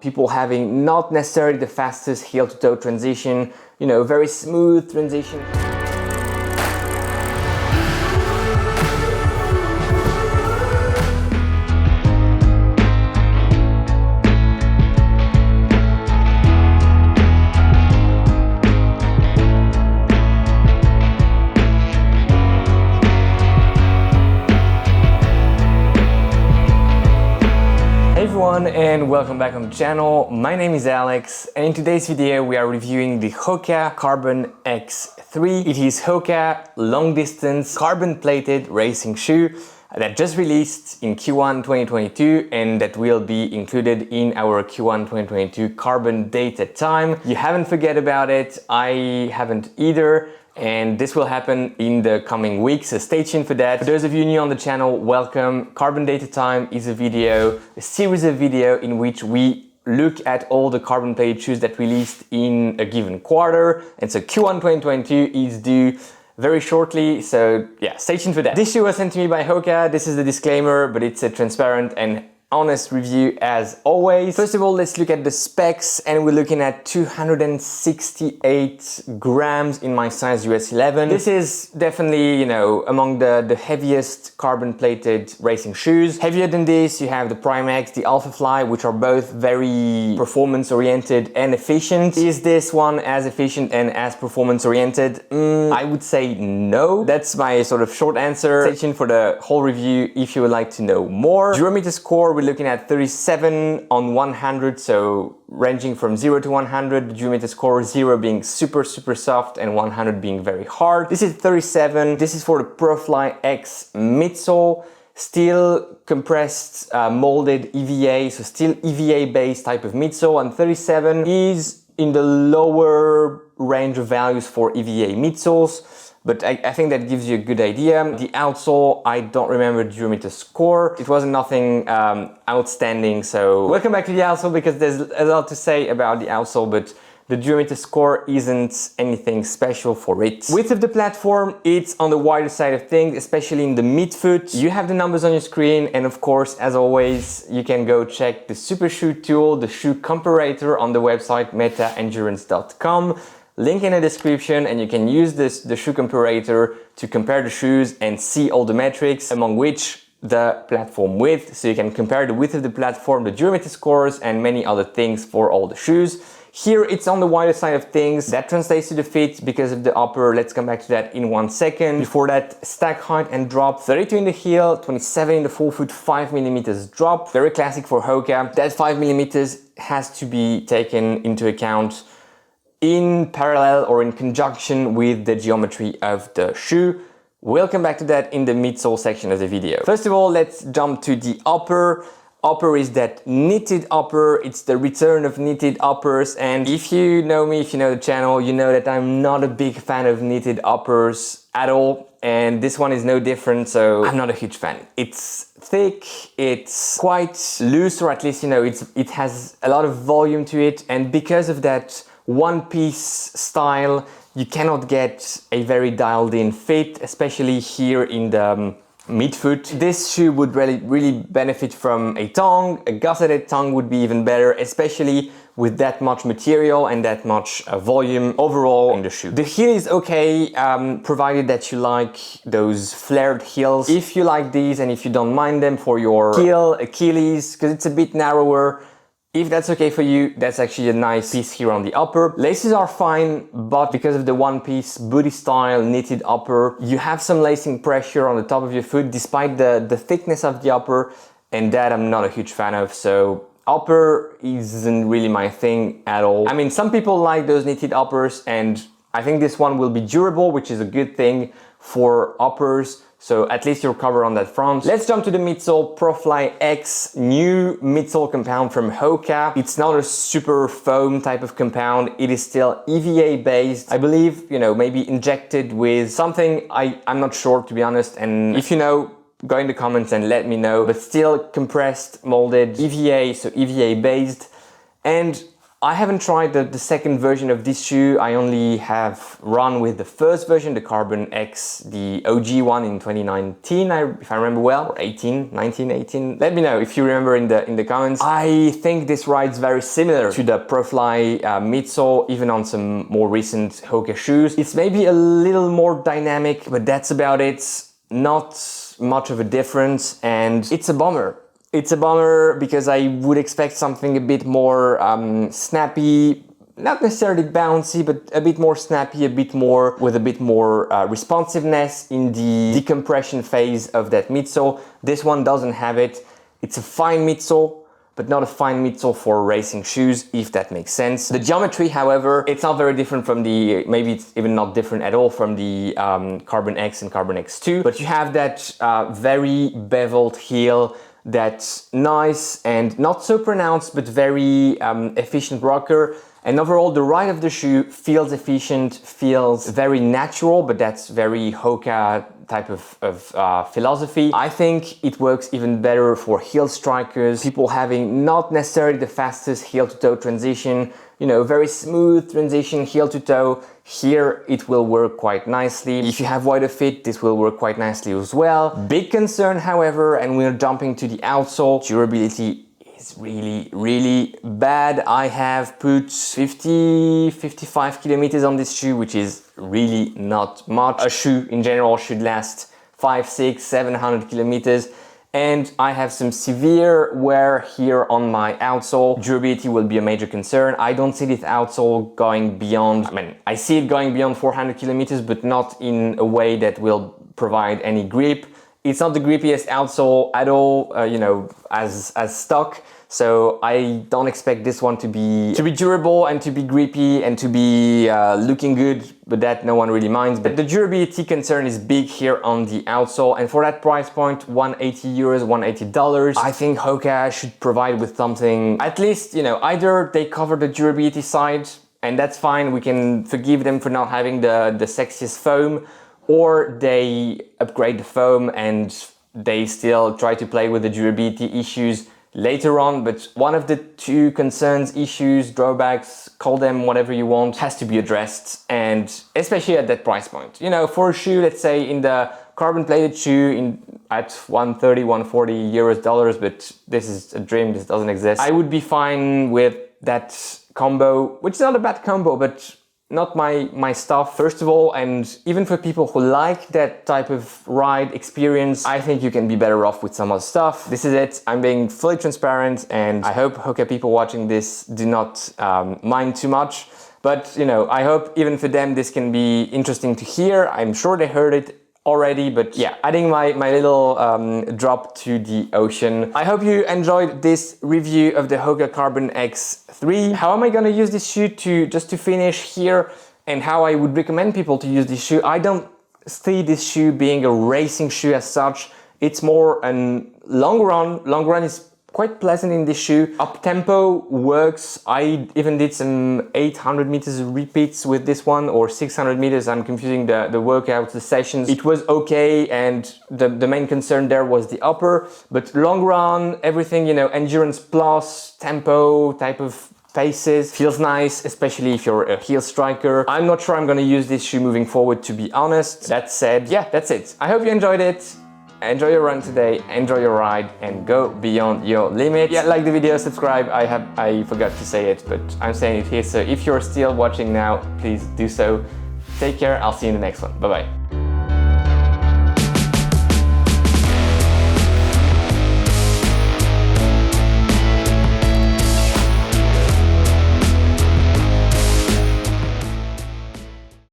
people having not necessarily the fastest heel to toe transition, very smooth transition. And welcome back on the channel. My name is Alex, and in today's video we are reviewing the Hoka Carbon X3. It is Hoka long distance carbon plated racing shoe that just released in Q1 2022 and that will be included in our Q1 2022 carbon data time. You haven't forget about it, I haven't either. And this will happen in the coming weeks, so stay tuned for that. For those of you new on the channel, welcome. Carbon Data Time is a series of video in which we look at all the carbon plated shoes that released in a given quarter. And so Q1 2022 is due very shortly, so yeah, stay tuned for that. This shoe was sent to me by Hoka. This is the disclaimer, but it's a transparent and honest review as always. First of all, let's look at the specs, and we're looking at 268 grams in my size US 11. This is definitely, among the heaviest carbon plated racing shoes. Heavier than this, you have the Prime X, the Alphafly, which are both very performance oriented and efficient. Is this one as efficient and as performance oriented? I would say no. That's my sort of short answer. Stay tuned for the whole review if you would like to know more. Durometer score, we're looking at 37 on 100, so ranging from 0 to 100, the durometer score, 0 being super soft and 100 being very hard. This is 37. This is for the PROFLY X midsole, still compressed molded EVA, so still EVA based type of midsole, and 37 is in the lower range of values for EVA midsoles. But I think that gives you a good idea. The outsole, I don't remember the durometer score. It wasn't nothing outstanding, so welcome back to the outsole because there's a lot to say about the outsole, but the durometer score isn't anything special for it. Width of the platform, it's on the wider side of things, especially in the midfoot. You have the numbers on your screen, and of course, as always, you can go check the Super Shoe tool, the shoe comparator on the website metaendurance.com. Link in the description, and you can use the shoe comparator to compare the shoes and see all the metrics, among which the platform width. So you can compare the width of the platform, the durometer scores, and many other things for all the shoes. Here it's on the wider side of things. That translates to the fit because of the upper. Let's come back to that in 1 second. Before that, stack height and drop, 32 in the heel, 27 in the forefoot, 5 millimeters drop. Very classic for Hoka. That 5 millimeters has to be taken into account in parallel or in conjunction with the geometry of the shoe. We'll come back to that in the midsole section of the video. First of all, let's jump to the upper. Upper is that knitted upper. It's the return of knitted uppers, and if you know me, if you know the channel, you know that I'm not a big fan of knitted uppers at all, and this one is no different, so I'm not a huge fan. It's thick, it's quite loose, or at least, it has a lot of volume to it, and because of that one-piece style, you cannot get a very dialed-in fit, especially here in the midfoot. This shoe would really benefit from a tongue. A gusseted tongue would be even better, especially with that much material and that much volume overall in the shoe. The heel is okay, provided that you like those flared heels. If you like these and if you don't mind them for your heel, Achilles, because it's a bit narrower, if that's okay for you, that's actually a nice piece here on the upper. Laces are fine, but because of the one-piece booty style knitted upper, you have some lacing pressure on the top of your foot despite the thickness of the upper, and that I'm not a huge fan of. So upper isn't really my thing at all. I mean, some people like those knitted uppers, and I think this one will be durable, which is a good thing for uppers. So at least you're covered on that front. Let's jump to the midsole. PROFLY X, new midsole compound from Hoka. It's not a super foam type of compound. It is still EVA based. I believe, maybe injected with something. I'm not sure, to be honest. And if you know, go in the comments and let me know. But still compressed, molded, EVA, so EVA based. And I haven't tried the second version of this shoe. I only have run with the first version, the Carbon X, the OG one in 2019, if I remember well, or 18, 19, 18. Let me know if you remember in the comments. I think this rides very similar to the PROFLY midsole, even on some more recent Hoka shoes. It's maybe a little more dynamic, but that's about it. Not much of a difference, and it's a bummer. It's a bummer because I would expect something a bit more snappy, not necessarily bouncy, but a bit more snappy, a bit more with a bit more responsiveness in the decompression phase of that midsole. This one doesn't have it. It's a fine midsole, but not a fine midsole for racing shoes, if that makes sense. The geometry, however, it's not very different from the, maybe it's even not different at all from the Carbon X and Carbon X2, but you have that very beveled heel, that's nice and not so pronounced, but very efficient rocker. And overall, the ride of the shoe feels efficient, feels very natural, but that's very Hoka type of philosophy. I think it works even better for heel strikers, people having not necessarily the fastest heel to toe transition, you know, very smooth transition heel to toe. Here it will work quite nicely. If you have wider feet, this will work quite nicely as well. Big concern, however, and we're jumping to the outsole, durability is really bad. I have put 55 kilometers on this shoe, which is really not much. A shoe in general should last 500, 600, 700 kilometers. And I have some severe wear here on my outsole. Durability will be a major concern. I don't see this outsole going beyond, I mean, I see it going beyond 400 kilometers, but not in a way that will provide any grip. It's not the grippiest outsole at all, you know, as stock. So I don't expect this one to be durable and to be grippy and to be looking good, but that no one really minds. But the durability concern is big here on the outsole, and for that price point, 180 euros, $180, I think Hoka should provide with something, at least, you know, either they cover the durability side, and that's fine, we can forgive them for not having the sexiest foam, or they upgrade the foam and they still try to play with the durability issues later on. But one of the two concerns, issues, drawbacks, call them whatever you want, has to be addressed, and especially at that price point. You know, for a shoe, let's say in the carbon plated shoe at 130, 140 euros dollars, but this is a dream, this doesn't exist. I would be fine with that combo, which is not a bad combo, but not my stuff, first of all. And even for people who like that type of ride experience, I think you can be better off with some other stuff. This is it. I'm being fully transparent, and I hope Hoka people watching this do not mind too much. But, you know, I hope even for them this can be interesting to hear. I'm sure they heard it already, but yeah, adding my little drop to the ocean. I hope you enjoyed this review of the Hoka Carbon X3. How am I gonna use this shoe just to finish here, and how I would recommend people to use this shoe? I don't see this shoe being a racing shoe as such. It's more a long run. Long run is quite pleasant in this shoe. Up tempo works. I even did some 800 meters repeats with this one, or 600 meters. I'm confusing the workouts, the sessions. It was okay, and the main concern there was the upper. But long run, everything, you know, endurance plus tempo type of paces feels nice, especially if you're a heel striker. I'm not sure I'm gonna use this shoe moving forward, to be honest. That said, yeah, that's it. I hope you enjoyed it. Enjoy your run today, enjoy your ride, and go beyond your limits. Yeah, like the video, subscribe. I forgot to say it, but I'm saying it here. So if you're still watching now, please do so. Take care. I'll see you in the next one. Bye-bye.